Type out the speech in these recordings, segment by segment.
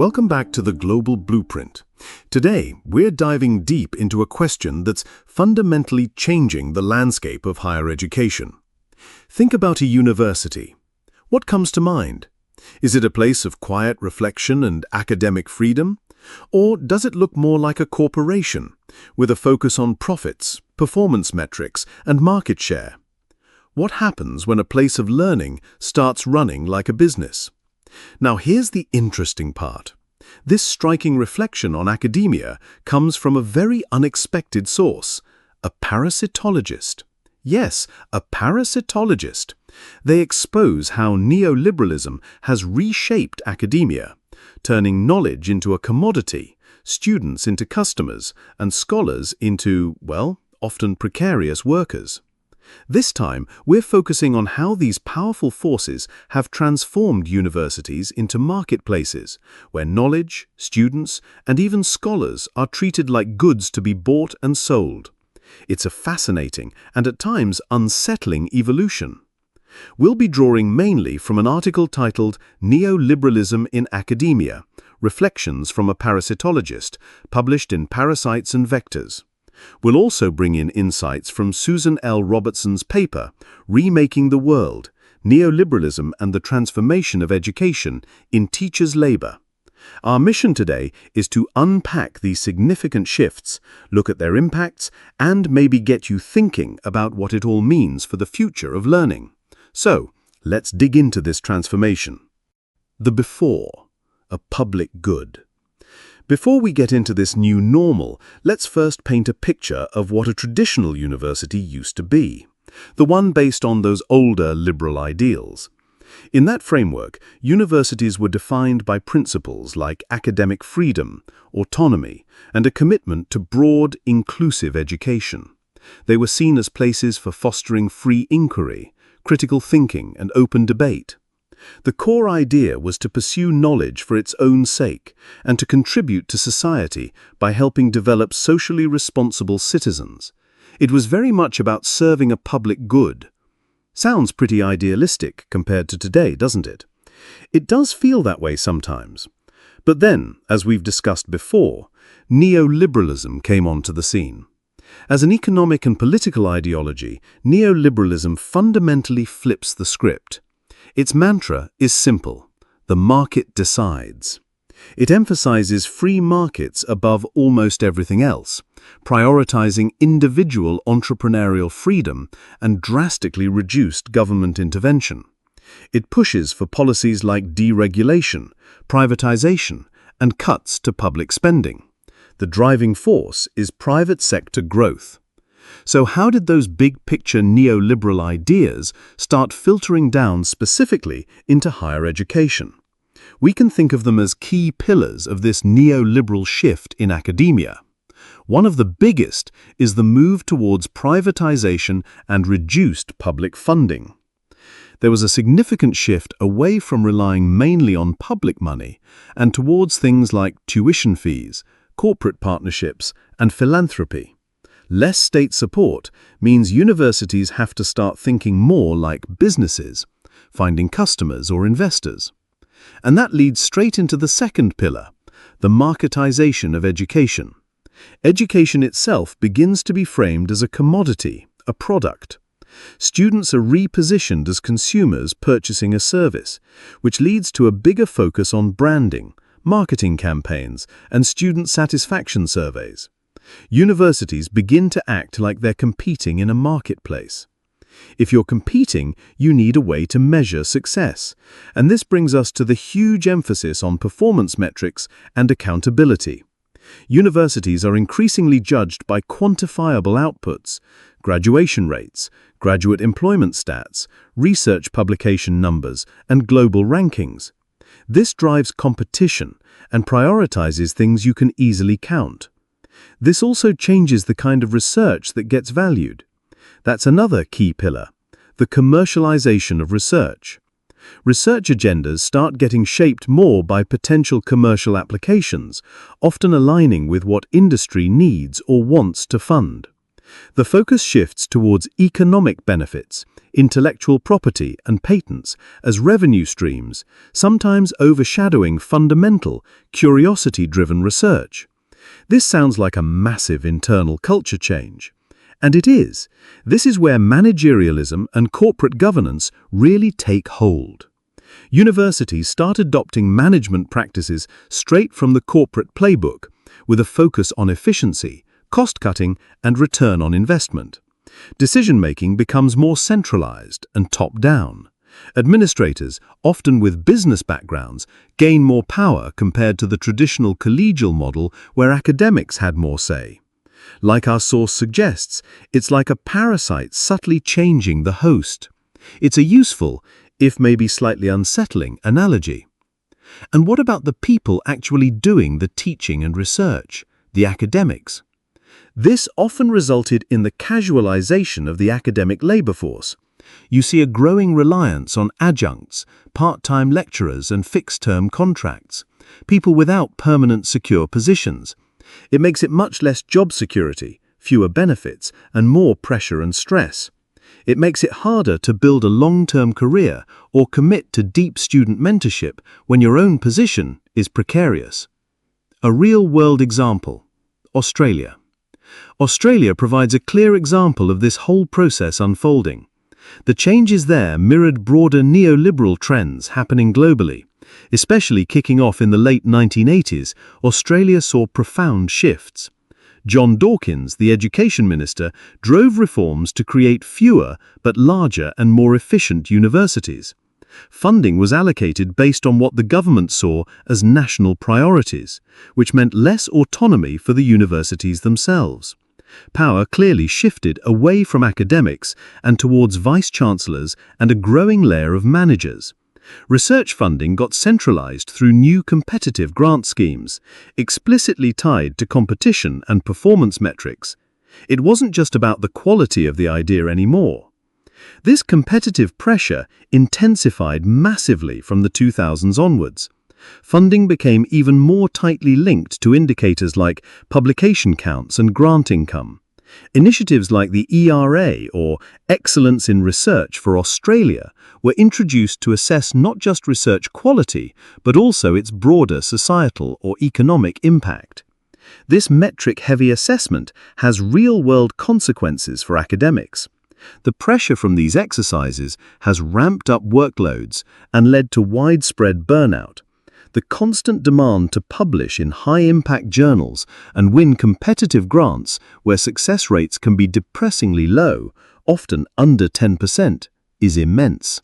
Welcome back to the Global Blueprint. Today, we're diving deep into a question that's fundamentally changing the landscape of higher education. Think about a university. What comes to mind? Is it a place of quiet reflection and academic freedom? Or does it look more like a corporation, with a focus on profits, performance metrics, and market share? What happens when a place of learning starts running like a business? Now here's the interesting part. This striking reflection on academia comes from a very unexpected source, a parasitologist. Yes, a parasitologist. They expose how neoliberalism has reshaped academia, turning knowledge into a commodity, students into customers, and scholars into, well, often precarious workers. This time, we're focusing on how these powerful forces have transformed universities into marketplaces, where knowledge, students, and even scholars are treated like goods to be bought and sold. It's a fascinating and at times unsettling evolution. We'll be drawing mainly from an article titled Neoliberalism in Academia, Reflections from a Parasitologist, published in Parasites and Vectors. We'll also bring in insights from Susan L. Robertson's paper, Remaking the World, Neoliberalism and the Transformation of Education in Teachers' Labor. Our mission today is to unpack these significant shifts, look at their impacts, and maybe get you thinking about what it all means for the future of learning. So, let's dig into this transformation. The before, a public good. Before we get into this new normal, let's first paint a picture of what a traditional university used to be, the one based on those older liberal ideals. In that framework, universities were defined by principles like academic freedom, autonomy, and a commitment to broad, inclusive education. They were seen as places for fostering free inquiry, critical thinking, and open debate. The core idea was to pursue knowledge for its own sake and to contribute to society by helping develop socially responsible citizens. It was very much about serving a public good. Sounds pretty idealistic compared to today, doesn't it? It does feel that way sometimes. But then, as we've discussed before, neoliberalism came onto the scene. As an economic and political ideology, neoliberalism fundamentally flips the script. Its mantra is simple: the market decides. It emphasizes free markets above almost everything else, prioritizing individual entrepreneurial freedom and drastically reduced government intervention. It pushes for policies like deregulation, privatization, and cuts to public spending. The driving force is private sector growth. So how did those big-picture neoliberal ideas start filtering down specifically into higher education? We can think of them as key pillars of this neoliberal shift in academia. One of the biggest is the move towards privatization and reduced public funding. There was a significant shift away from relying mainly on public money and towards things like tuition fees, corporate partnerships, and philanthropy. Less state support means universities have to start thinking more like businesses, finding customers or investors. And that leads straight into the second pillar, the marketization of education. Education itself begins to be framed as a commodity, a product. Students are repositioned as consumers purchasing a service, which leads to a bigger focus on branding, marketing campaigns, and student satisfaction surveys. Universities begin to act like they're competing in a marketplace. If you're competing, you need a way to measure success. And this brings us to the huge emphasis on performance metrics and accountability. Universities are increasingly judged by quantifiable outputs, graduation rates, graduate employment stats, research publication numbers, and global rankings. This drives competition and prioritizes things you can easily count. This also changes the kind of research that gets valued. That's another key pillar, the commercialization of research. Research agendas start getting shaped more by potential commercial applications, often aligning with what industry needs or wants to fund. The focus shifts towards economic benefits, intellectual property and patents as revenue streams, sometimes overshadowing fundamental, curiosity-driven research. This sounds like a massive internal culture change. And it is. This is where managerialism and corporate governance really take hold. Universities start adopting management practices straight from the corporate playbook, with a focus on efficiency, cost-cutting, and return on investment. Decision-making becomes more centralized and top-down. Administrators, often with business backgrounds, gain more power compared to the traditional collegial model where academics had more say. Like our source suggests, it's like a parasite subtly changing the host. It's a useful, if maybe slightly unsettling, analogy. And what about the people actually doing the teaching and research, the academics? This often resulted in the casualization of the academic labor force. You see a growing reliance on adjuncts, part-time lecturers and fixed-term contracts, people without permanent secure positions. It makes it much less job security, fewer benefits, and more pressure and stress. It makes it harder to build a long-term career or commit to deep student mentorship when your own position is precarious. A real-world example: Australia. Australia provides a clear example of this whole process unfolding. The changes there mirrored broader neoliberal trends happening globally. Especially kicking off in the late 1980s, Australia saw profound shifts. John Dawkins, the education minister, drove reforms to create fewer but larger and more efficient universities. Funding was allocated based on what the government saw as national priorities, which meant less autonomy for the universities themselves. Power clearly shifted away from academics and towards vice-chancellors and a growing layer of managers. Research funding got centralized through new competitive grant schemes, explicitly tied to competition and performance metrics. It wasn't just about the quality of the idea anymore. This competitive pressure intensified massively from the 2000s onwards. Funding became even more tightly linked to indicators like publication counts and grant income. Initiatives like the ERA, or Excellence in Research for Australia, were introduced to assess not just research quality, but also its broader societal or economic impact. This metric-heavy assessment has real-world consequences for academics. The pressure from these exercises has ramped up workloads and led to widespread burnout. The constant demand to publish in high-impact journals and win competitive grants where success rates can be depressingly low, often under 10%, is immense.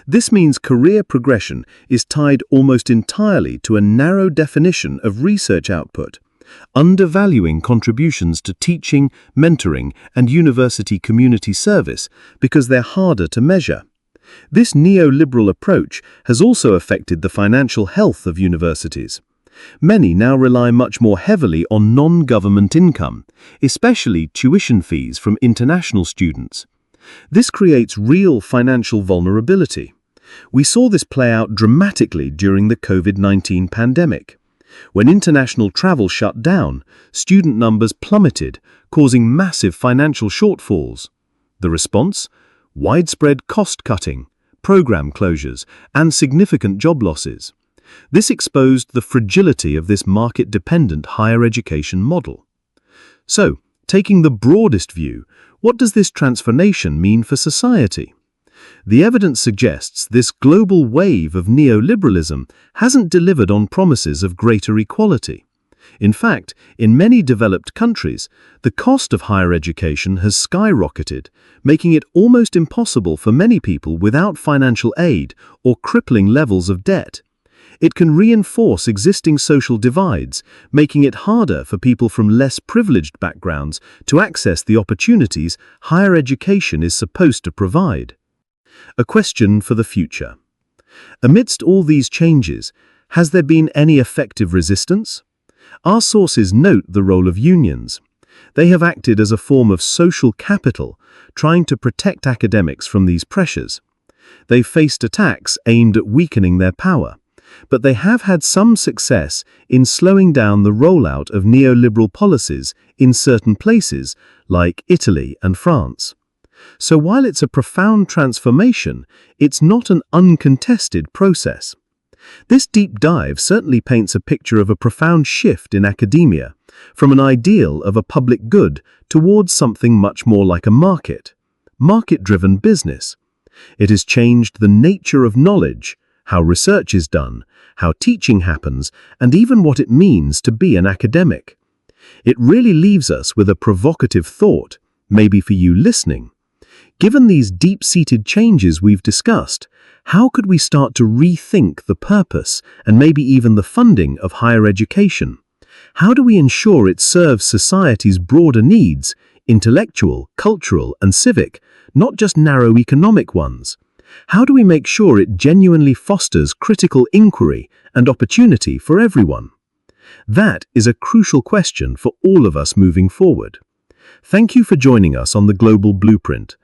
This means career progression is tied almost entirely to a narrow definition of research output, undervaluing contributions to teaching, mentoring, and university community service because they're harder to measure. This neoliberal approach has also affected the financial health of universities. Many now rely much more heavily on non-government income, especially tuition fees from international students. This creates real financial vulnerability. We saw this play out dramatically during the COVID-19 pandemic. When international travel shut down, student numbers plummeted, causing massive financial shortfalls. The response? Widespread cost-cutting, program closures, and significant job losses. This exposed the fragility of this market-dependent higher education model. So, taking the broadest view, what does this transformation mean for society? The evidence suggests this global wave of neoliberalism hasn't delivered on promises of greater equality. In fact, in many developed countries, the cost of higher education has skyrocketed, making it almost impossible for many people without financial aid or crippling levels of debt. It can reinforce existing social divides, making it harder for people from less privileged backgrounds to access the opportunities higher education is supposed to provide. A question for the future. Amidst all these changes, has there been any effective resistance? Our sources note the role of unions. They have acted as a form of social capital, trying to protect academics from these pressures. They faced attacks aimed at weakening their power. but they have had some success in slowing down the rollout of neoliberal policies in certain places, like Italy and France. So while it's a profound transformation, it's not an uncontested process. This deep dive certainly paints a picture of a profound shift in academia, from an ideal of a public good towards something much more like a market-driven business. It has changed the nature of knowledge, how research is done, how teaching happens, and even what it means to be an academic. It really leaves us with a provocative thought, maybe for you listening. Given these deep-seated changes we've discussed, how could we start to rethink the purpose and maybe even the funding of higher education? How do we ensure it serves society's broader needs, intellectual, cultural, and civic, not just narrow economic ones? How do we make sure it genuinely fosters critical inquiry and opportunity for everyone? That is a crucial question for all of us moving forward. Thank you for joining us on the Global Blueprint.